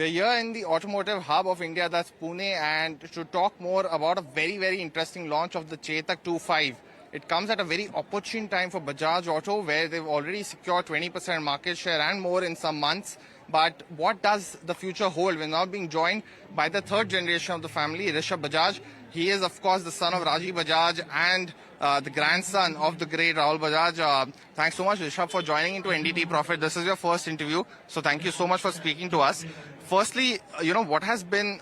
We're here in the automotive hub of India, that's Pune, and to talk more about a very, very interesting launch of the Chetak 2.5. It comes at a very opportune time for Bajaj Auto, where they've already secured 20% market share and more in some months. But what does the future hold? We're now being joined by the third generation of the family, Rishab Bajaj. He is, of course, the son of Rajiv Bajaj and the grandson of the great Rahul Bajaj. Thanks so much, Rishab, for joining into NDTV Profit. This is your first interview, so thank you so much for speaking to us. Firstly, what has been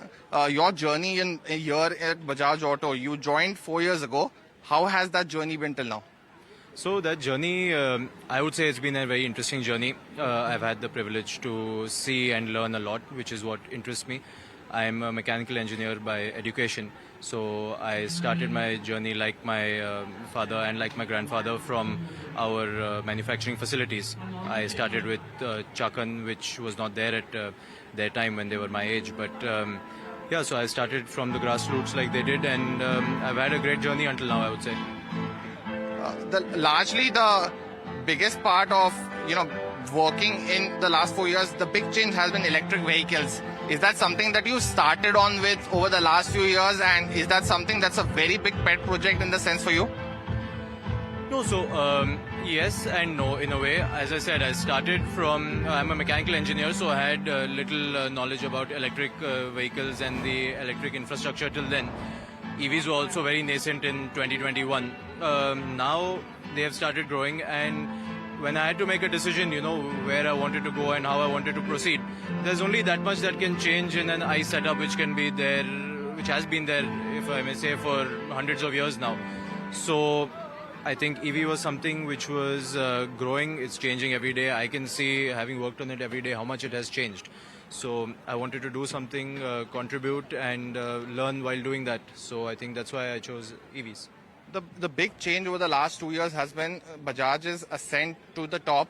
your journey here at Bajaj Auto? You joined 4 years ago. How has that journey been till now? So that journey, I would say it's been a very interesting journey. I've had the privilege to see and learn a lot, which is what interests me. I'm a mechanical engineer by education. So I started my journey like my father and like my grandfather from our manufacturing facilities. I started with Chakan, which was not there at their time when they were my age. But yeah, so I started from the grassroots like they did, and I've had a great journey until now, I would say. Largely the biggest part of working in the last 4 years, the big change has been electric vehicles. Is that something that you started on with over the last few years, and is that something that's a very big pet project in the sense for you? No, so yes and no in a way. As I said, I started from, I'm a mechanical engineer, so I had little knowledge about electric vehicles and the electric infrastructure till then. EVs were also very nascent in 2021. Now they have started growing, and when I had to make a decision, where I wanted to go and how I wanted to proceed, there's only that much that can change in an ICE setup which can be there, which has been there, if I may say, for hundreds of years now. So I think EV was something which was growing. It's changing every day. I can see, having worked on it every day, how much it has changed. So I wanted to do something, contribute and learn while doing that. So I think that's why I chose EVs. The big change over the last 2 years has been Bajaj's ascent to the top.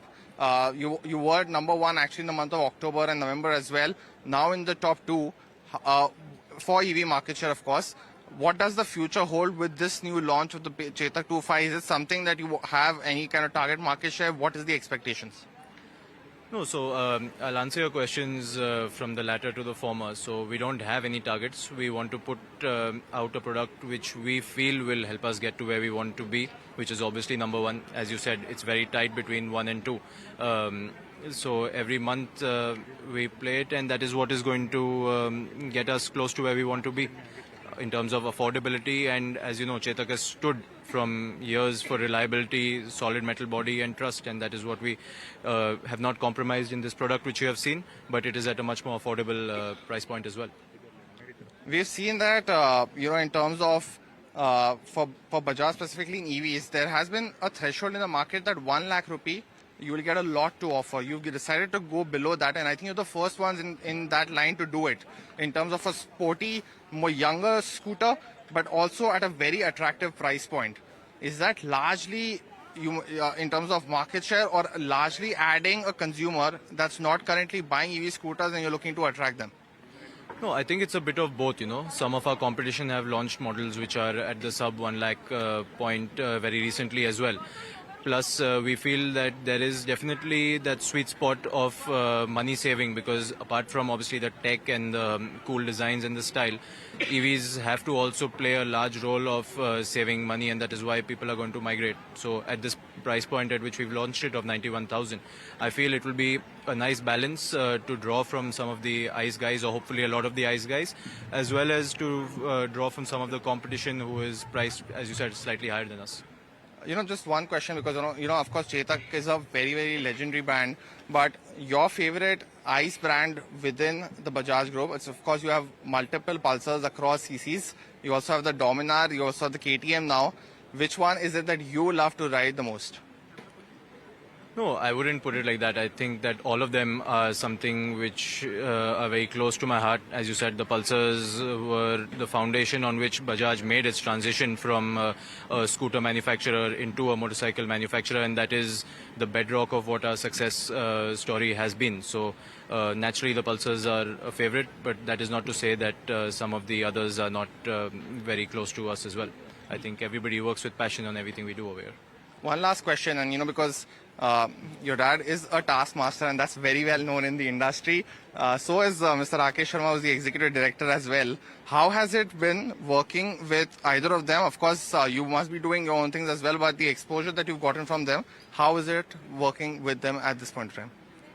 You were number one actually in the month of October and November as well. Now in the top two for EV market share, of course. What does the future hold with this new launch of the Chetak 2.5? Is it something that you have any kind of target market share? What is the expectations? No, so I'll answer your questions from the latter to the former. So we don't have any targets. We want to put out a product which we feel will help us get to where we want to be, which is obviously number one. As you said, it's very tight between 1 and 2. So every month we play it, and that is what is going to get us close to where we want to be in terms of affordability. And as you know, Chetak has stood from years for reliability, solid metal body and trust, and that is what we have not compromised in this product which you have seen, but it is at a much more affordable price point as well. We've seen that in terms of for Bajaj specifically in EVs, there has been a threshold in the market that 1 lakh rupee you will get a lot to offer. You've decided to go below that, and I think you're the first ones in that line to do it in terms of a sporty, more younger scooter, but also at a very attractive price point. Is that largely in terms of market share, or largely adding a consumer that's not currently buying EV scooters and you're looking to attract them? No, I think it's a bit of both, Some of our competition have launched models which are at the sub 1 lakh point very recently as well. Plus, we feel that there is definitely that sweet spot of money saving, because apart from obviously the tech and the cool designs and the style, EVs have to also play a large role of saving money, and that is why people are going to migrate. So at this price point at which we've launched it of 91,000, I feel it will be a nice balance to draw from some of the ICE guys, or hopefully a lot of the ICE guys, as well as to draw from some of the competition who is priced, as you said, slightly higher than us. Just one question, because of course Chetak is a very, very legendary brand, but your favorite ICE brand within the Bajaj group, it's of course you have multiple Pulsars across CCs. You also have the Dominar, you also have the KTM now. Which one is it that you love to ride the most? No, I wouldn't put it like that. I think that all of them are something which are very close to my heart. As you said, the Pulsars were the foundation on which Bajaj made its transition from a scooter manufacturer into a motorcycle manufacturer, and that is the bedrock of what our success story has been. So naturally the Pulsars are a favorite, but that is not to say that some of the others are not very close to us as well. I think everybody works with passion on everything we do over here. One last question, and because your dad is a taskmaster, and that's very well known in the industry. So is Mr. Rakesh Sharma, who's the executive director as well. How has it been working with either of them? Of course, you must be doing your own things as well, but the exposure that you've gotten from them, how is it working with them at this point in time?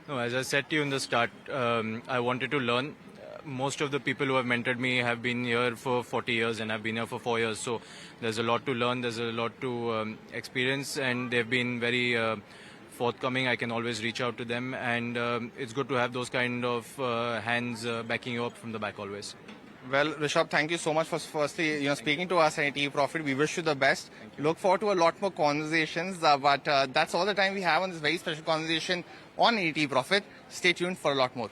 No, as I said to you in the start, I wanted to learn. Most of the people who have mentored me have been here for 40 years and I've been here for 4 years. So there's a lot to learn, there's a lot to experience, and they've been very forthcoming. I can always reach out to them, and it's good to have those kind of hands backing you up from the back always. Well, Rishabh, thank you so much for firstly, speaking to us at NDTV Profit. We wish you the best. Look forward to a lot more conversations, but that's all the time we have on this very special conversation on NDTV Profit. Stay tuned for a lot more.